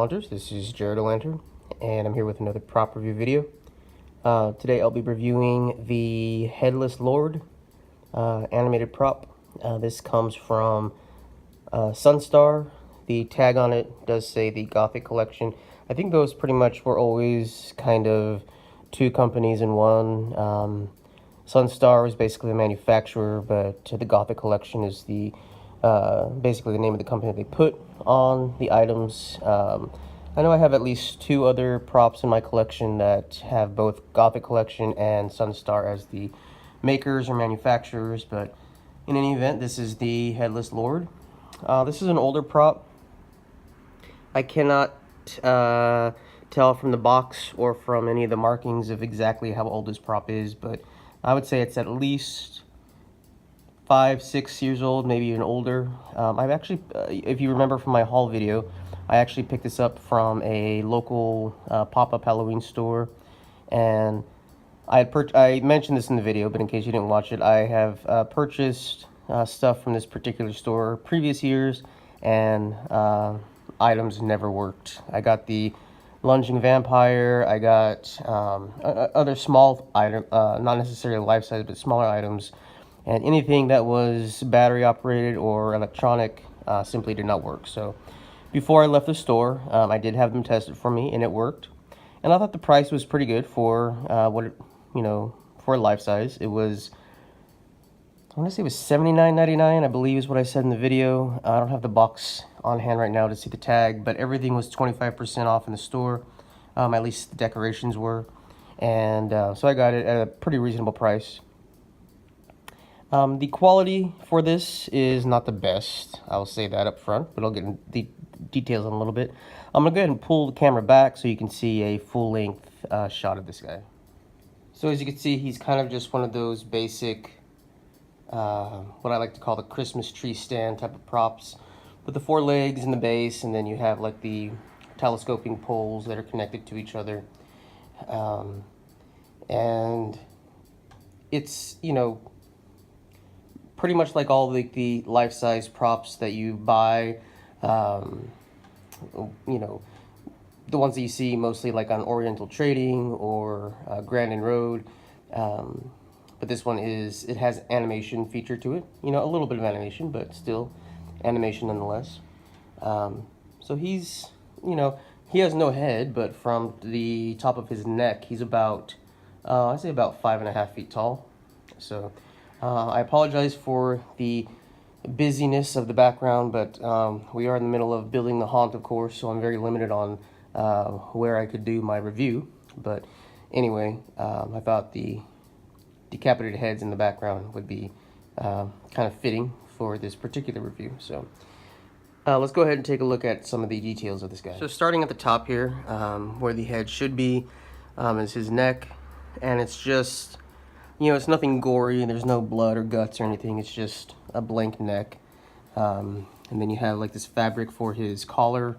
Hunters. This is Jared O'Lantern, and I'm here with another prop review video. Today I'll be reviewing the Headless Lord animated prop. This comes from Sunstar. The tag on it does say the Gothic Collection. I think those pretty much were always kind of two companies in one. Sunstar is basically the manufacturer, but the Gothic Collection is the basically the name of the company they put on the items. I know I have at least two other props in my collection that have both Gothic Collection and Sunstar as the makers or manufacturers, but in any event, this is the Headless Lord. This is an older prop. I cannot tell from the box or from any of the markings of exactly how old this prop is, but I would say it's at least 5-6 years old, maybe even older. I've actually, if you remember from my haul video, I actually picked this up from a local pop-up Halloween store, and I mentioned this in the video, but in case you didn't watch it, I have purchased stuff from this particular store previous years, and items never worked. I got the lunging vampire, I got other small items, not necessarily life-size, but smaller items, and anything that was battery operated or electronic simply did not work. So before I left the store, I did have them tested for me, and it worked. And I thought the price was pretty good for what it, for life size. It was, I want to say it was $79.99, I believe is what I said in the video. I don't have the box on hand right now to see the tag, but everything was 25% off in the store. At least the decorations were. And so I got it at a pretty reasonable price. The quality for this is not the best. I'll say that up front, but I'll get into the details in a little bit. I'm going to go ahead and pull the camera back so you can see a full-length shot of this guy. So as you can see, he's kind of just one of those basic, what I like to call the Christmas tree stand type of props, with the 4 legs and the base, and then you have like the telescoping poles that are connected to each other. And it's, pretty much like all the life-size props that you buy, the ones that you see mostly like on Oriental Trading or Grandin Road. But this one it has animation feature to it, a little bit of animation, but still animation nonetheless. So he's, he has no head, but from the top of his neck, he's about, I'd say about 5.5 feet tall. So I apologize for the busyness of the background, but we are in the middle of building the haunt, of course, so I'm very limited on where I could do my review. But anyway, I thought the decapitated heads in the background would be kind of fitting for this particular review. So let's go ahead and take a look at some of the details of this guy. So starting at the top here, where the head should be, is his neck, and it's just, it's nothing gory, there's no blood or guts or anything, it's just a blank neck. And then you have like this fabric for his collar,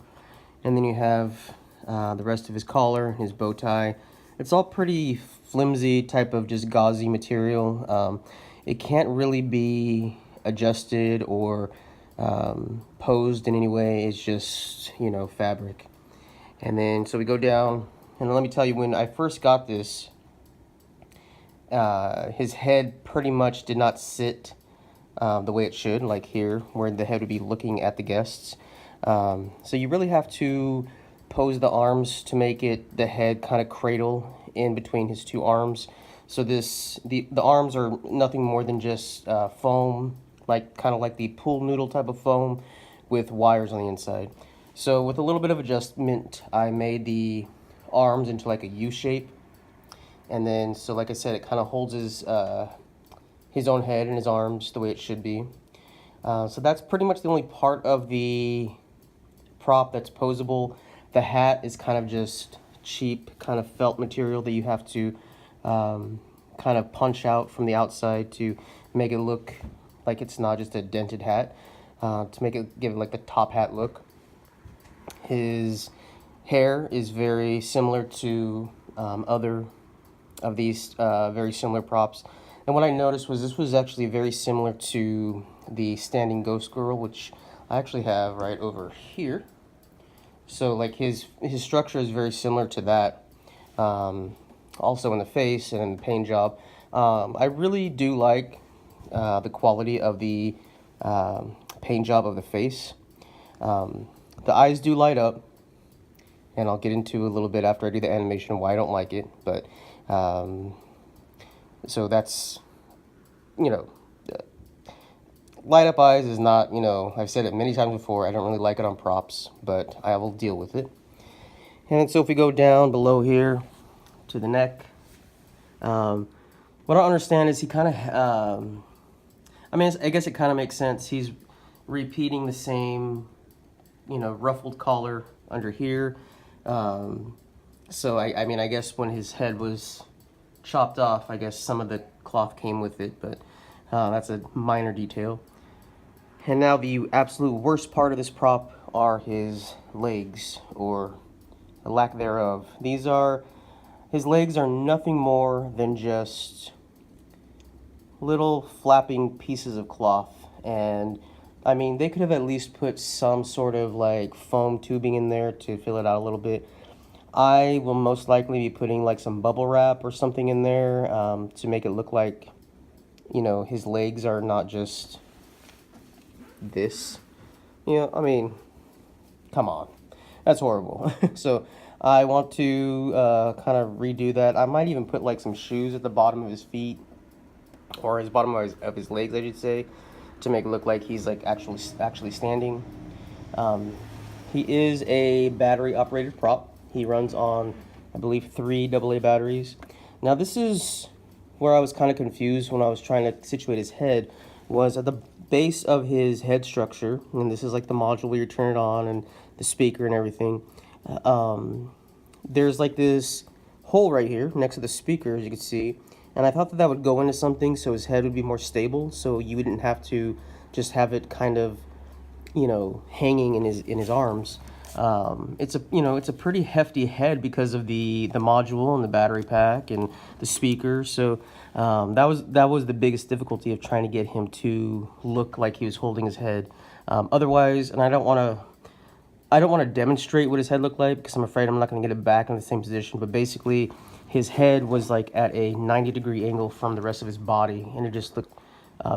and then you have the rest of his collar, his bow tie. It's all pretty flimsy type of just gauzy material. It can't really be adjusted or posed in any way. It's just, fabric. And then, so we go down, and let me tell you, when I first got this, his head pretty much did not sit the way it should, like here, where the head would be looking at the guests. So you really have to pose the arms to make it the head kind of cradle in between his two arms. So the arms are nothing more than just foam, kind of like the pool noodle type of foam with wires on the inside. So with a little bit of adjustment, I made the arms into like a U shape. And then, so like I said, it kind of holds his own head and his arms the way it should be. So that's pretty much the only part of the prop that's posable. The hat is kind of just cheap kind of felt material that you have to kind of punch out from the outside to make it look like it's not just a dented hat, to give it like the top hat look. His hair is very similar to other of these very similar props, and what I noticed was this was actually very similar to the standing ghost girl, which I actually have right over here. So like his structure is very similar to that. Also in the face and in the paint job. I really do like the quality of the paint job of the face. The eyes do light up, and I'll get into a little bit after I do the animation why I don't like it. But so that's, you know, light up eyes is not, I've said it many times before, I don't really like it on props, but I will deal with it. And so if we go down below here to the neck, what I don't understand is he kind of, I mean, I guess it kind of makes sense. He's repeating the same, ruffled collar under here. So I mean, I guess when his head was chopped off, I guess some of the cloth came with it, but that's a minor detail. And now the absolute worst part of this prop are his legs, or the lack thereof. His legs are nothing more than just little flapping pieces of cloth. And I mean, they could have at least put some sort of like foam tubing in there to fill it out a little bit. I will most likely be putting like some bubble wrap or something in there to make it look like, his legs are not just this. I mean, come on. That's horrible. So I want to kind of redo that. I might even put like some shoes at the bottom of his feet, or his bottom of his legs, I should say, to make it look like he's like actually standing. He is a battery operated prop. He runs on, I believe, 3 AA batteries. Now this is where I was kind of confused when I was trying to situate his head, was at the base of his head structure, and this is like the module where you turn it on and the speaker and everything. There's like this hole right here next to the speaker, as you can see, and I thought that would go into something so his head would be more stable, so you wouldn't have to just have it kind of, hanging in his arms. It's a pretty hefty head because of the module and the battery pack and the speaker. So that was the biggest difficulty of trying to get him to look like he was holding his head. Otherwise, and I don't want to demonstrate what his head looked like because I'm afraid I'm not going to get it back in the same position. But basically, his head was like at a 90-degree angle from the rest of his body, and it just looked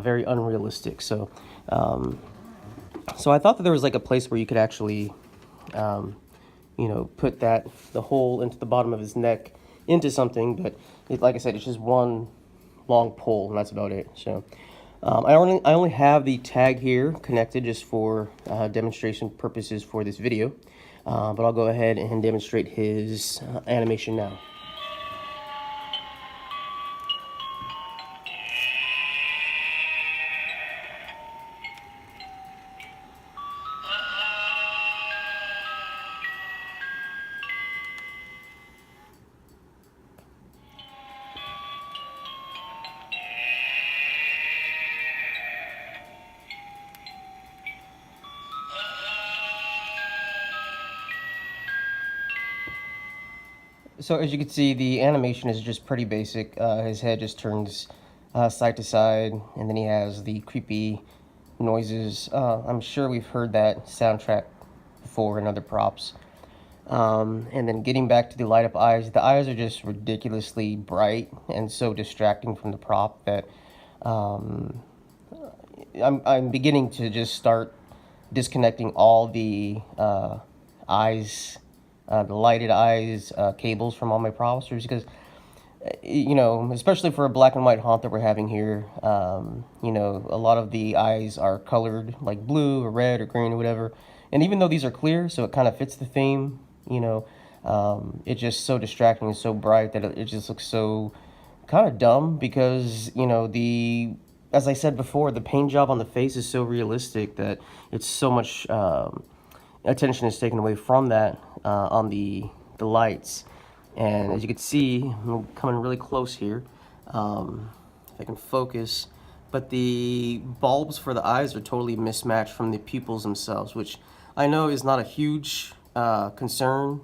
very unrealistic. So I thought that there was like a place where you could actually put the hole into the bottom of his neck into something, but like I said, it's just one long pole, and that's about it. So I only have the tag here connected just for demonstration purposes for this video, but I'll go ahead and demonstrate his animation now. So as you can see, the animation is just pretty basic. His head just turns side to side, and then he has the creepy noises. I'm sure we've heard that soundtrack before in other props. And then getting back to the light up eyes, the eyes are just ridiculously bright and so distracting from the prop that I'm beginning to just start disconnecting all the eyes, the lighted eyes cables from all my props, because especially for a black and white haunt that we're having here, a lot of the eyes are colored like blue or red or green or whatever, and even though these are clear, so it kind of fits the theme, it's just so distracting and so bright that it just looks so kind of dumb, because as I said before, the paint job on the face is so realistic that it's so much attention is taken away from that on the lights. And as you can see, I'm coming really close here, if I can focus, but the bulbs for the eyes are totally mismatched from the pupils themselves, which I know is not a huge concern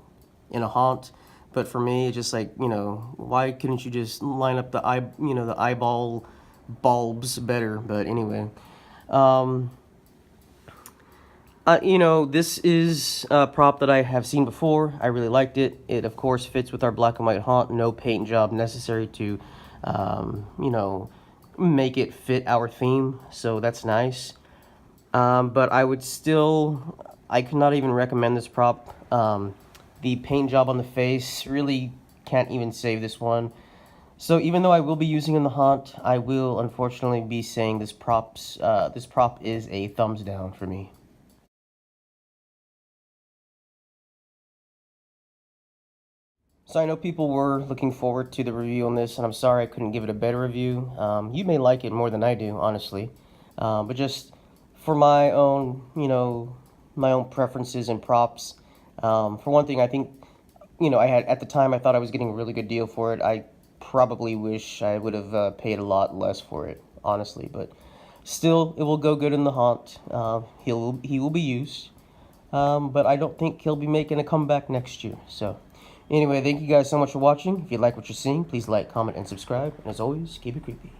in a haunt, but for me, it's just like, why couldn't you just line up the the eyeball bulbs better? But anyway, You know, this is a prop that I have seen before. I really liked it. It, of course, fits with our black and white haunt. No paint job necessary to, you know, make it fit our theme. So that's nice. But I could not even recommend this prop. The paint job on the face really can't even save this one. So even though I will be using in the haunt, I will unfortunately be saying this prop is a thumbs down for me. So I know people were looking forward to the review on this, and I'm sorry I couldn't give it a better review. You may like it more than I do, honestly. But just for my own, my own preferences and props. For one thing, I think, at the time I thought I was getting a really good deal for it. I probably wish I would have paid a lot less for it, honestly. But still, it will go good in the haunt. He will be used. But I don't think he'll be making a comeback next year. So, anyway, thank you guys so much for watching. If you like what you're seeing, please like, comment, and subscribe. And as always, keep it creepy.